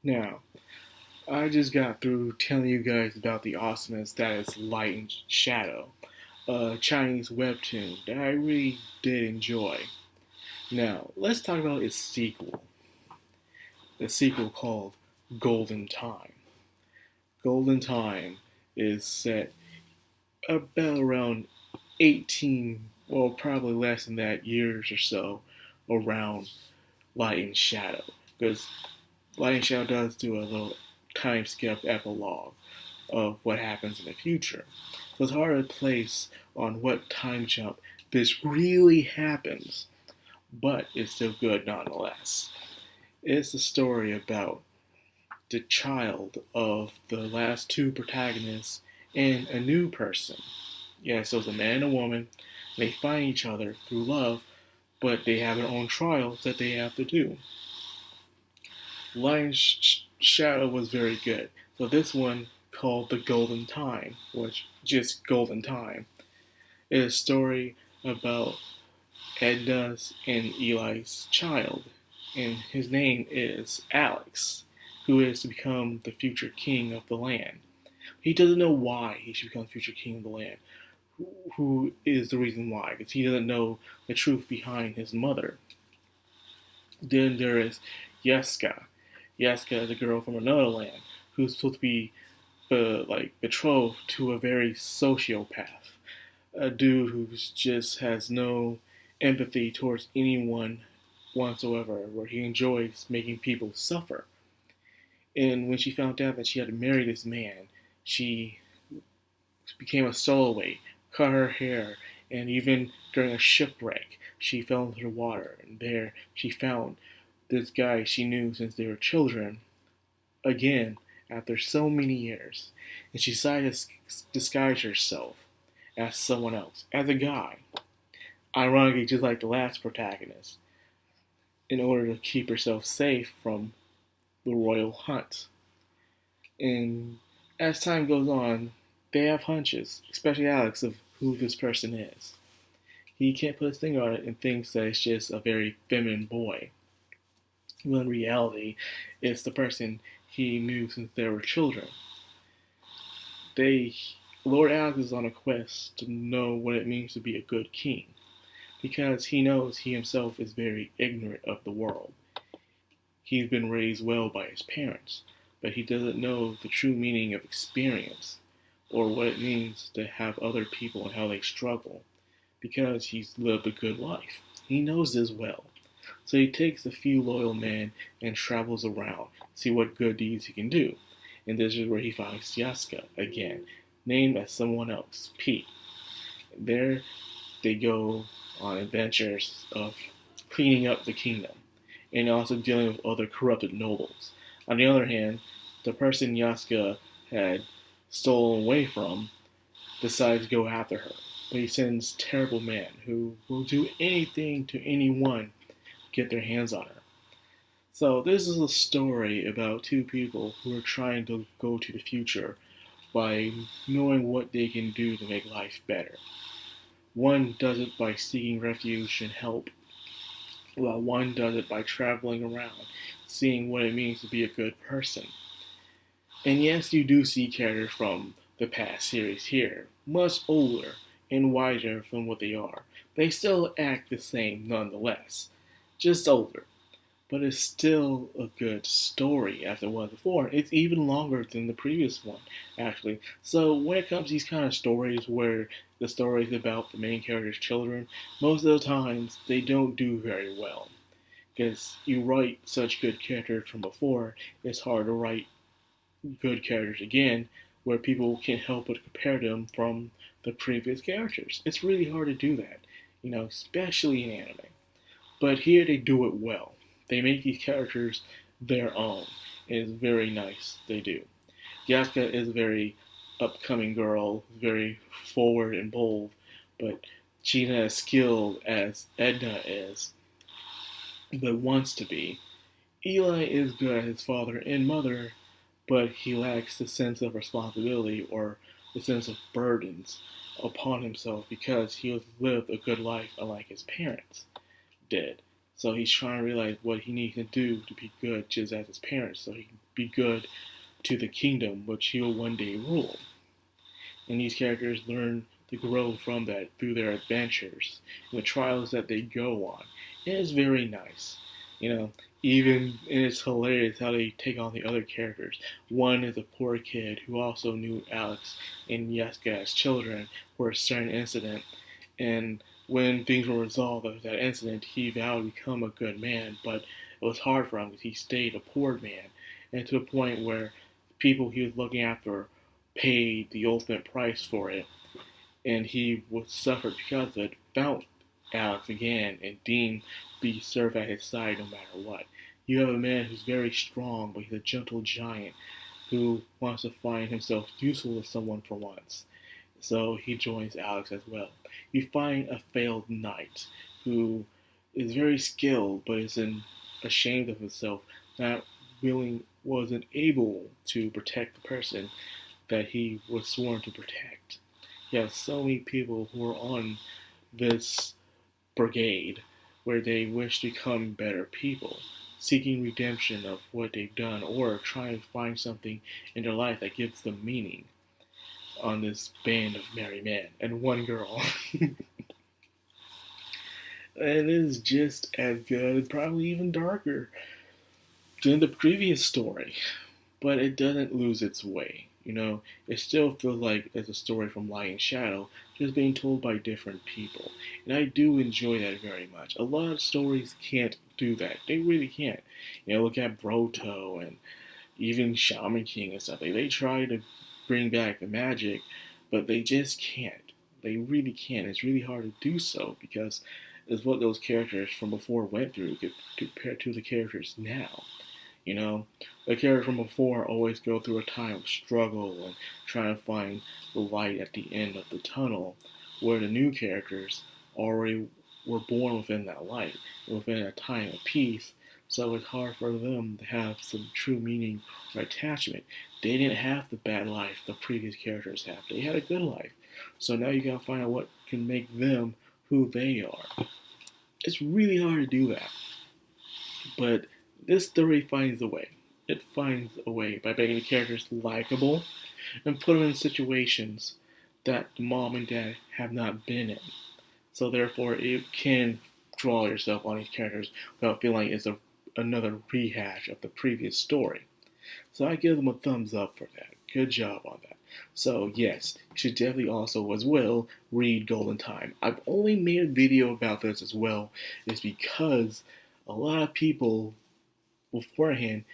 Now, I just got through telling you guys about the awesomeness that is Light and Shadow, a Chinese webtoon that I really did enjoy. Now, let's talk about its sequel, the sequel called Golden Time. Golden Time is set about around 18, well, probably less than that, years or so around Light and Shadow. Because Light and Shadow does do a little time skip epilogue of what happens in the future. So it's hard to place on what time jump this really happens, but it's still good nonetheless. It's a story about the child of the last two protagonists and a new person. Yeah, so it's a man and a woman. They find each other through love, but they have their own trials that they have to do. Lion's Shadow was very good. So this one called The Golden Time, which just Golden Time, is a story about Edna's and Eli's child, and his name is Alex, who is to become the future king of the land. He doesn't know why he should become the future king of the land. Who is the reason why? Because he doesn't know the truth behind his mother. Then there is Yeska. Yeska is a girl from another land who's supposed to be betrothed to a very sociopath, a dude who just has no empathy towards anyone whatsoever, where he enjoys making people suffer. And when she found out that she had to marry this man, she became a stowaway, cut her hair, and even during a shipwreck, she fell into the water. And there she found this guy she knew since they were children again after so many years. And she decided to disguise herself as someone else, as a guy. Ironically, just like the last protagonist, in order to keep herself safe from the royal hunt. And as time goes on, they have hunches, especially Alex, of who this person is. He can't put his finger on it and thinks that it's just a very feminine boy. When in reality, it's the person he knew since they were children. They, Lord Alex is on a quest to know what it means to be a good king, because he knows he himself is very ignorant of the world. He's been raised well by his parents, but he doesn't know the true meaning of experience or what it means to have other people and how they struggle because he's lived a good life. He knows this well. So he takes a few loyal men and travels around, see what good deeds he can do. And this is where he finds Yaska again, named as someone else, Pete. There they go on adventures of cleaning up the kingdom and also dealing with other corrupted nobles. On the other hand, the person Yaska had stolen away from decides to go after her. But he sends terrible men who will do anything to anyone to get their hands on her. So this is a story about two people who are trying to go to the future by knowing what they can do to make life better. One does it by seeking refuge and help, while one does it by traveling around, seeing what it means to be a good person. And yes, you do see characters from the past series here, much older and wiser than what they are. They still act the same nonetheless, just older. But it's still a good story as it was before. It's even longer than the previous one, actually. So when it comes to these kind of stories where the story is about the main character's children, most of the times they don't do very well. Because you write such good characters from before, it's hard to write good characters again where people can't help but compare them from the previous characters. It's really hard to do that, especially in anime. But here they do it well. They make these characters their own. It's very nice. They do. Yaska is a very upcoming girl, very forward and bold, but she's not as skilled as Edna is, but wants to be. Eli is good as his father and mother, but he lacks the sense of responsibility or the sense of burdens upon himself because he has lived a good life unlike his parents did. So he's trying to realize what he needs to do to be good just as his parents, so he can be good to the kingdom which he will one day rule. And these characters learn to grow from that through their adventures and the trials that they go on. It is very nice. You know, even and it's hilarious how they take on the other characters. One is a poor kid who also knew Alex and Yeska as children for a certain incident, and when things were resolved of that incident, he vowed to become a good man, but it was hard for him because he stayed a poor man, and to the point where people he was looking after paid the ultimate price for it, and he was suffered because of it, found Alex again, and Dean be served at his side no matter what. You have a man who's very strong, but he's a gentle giant who wants to find himself useful to someone for once. So he joins Alex as well. You find a failed knight who is very skilled but is ashamed of himself, not wasn't able to protect the person that he was sworn to protect. You have so many people who are on this brigade where they wish to become better people, seeking redemption of what they've done or trying to find something in their life that gives them meaning on this band of merry men and one girl. And it is just as good, probably even darker than the previous story, but it doesn't lose its way. You know, it still feels like it's a story from Light and Shadow, just being told by different people. And I do enjoy that very much. A lot of stories can't do that. They really can't. You know, look at Broto and even Shaman King and stuff. They try to bring back the magic, but they just can't. They really can't. It's really hard to do so because it's what those characters from before went through compared to the characters now. You know, the characters from before always go through a time of struggle and trying to find the light at the end of the tunnel, where the new characters already were born within that light, within a time of peace, so it's hard for them to have some true meaning or attachment. They didn't have the bad life the previous characters have. They had a good life. So now you gotta find out what can make them who they are. It's really hard to do that. But this story finds a way. It finds a way by making the characters likable and put them in situations that the mom and dad have not been in. So therefore, it can draw yourself on these characters without feeling like it's another rehash of the previous story. So I give them a thumbs up for that. Good job on that. So yes, you should definitely also as well read Golden Time. I've only made a video about this as well, is because a lot of people beforehand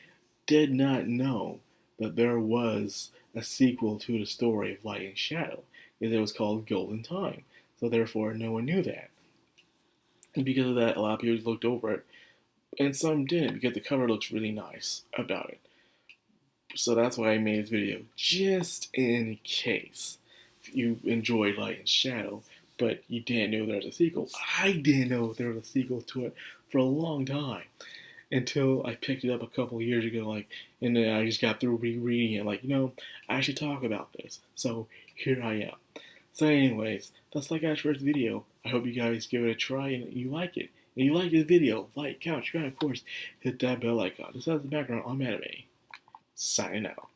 did not know that there was a sequel to the story of Light and Shadow, because it was called Golden Time. So therefore, no one knew that. And because of that, a lot of people looked over it, and some didn't, because the cover looks really nice about it. So that's why I made this video, just in case you enjoyed Light and Shadow, but you didn't know there was a sequel. I didn't know there was a sequel to it for a long time, until I picked it up a couple of years ago, and then I just got through rereading it, I should talk about this. So here I am. So anyways, that's like our first video. I hope you guys give it a try and you like it. If you like this video, like, comment, subscribe, of course, hit that bell icon. This is the background on anime. Signing out.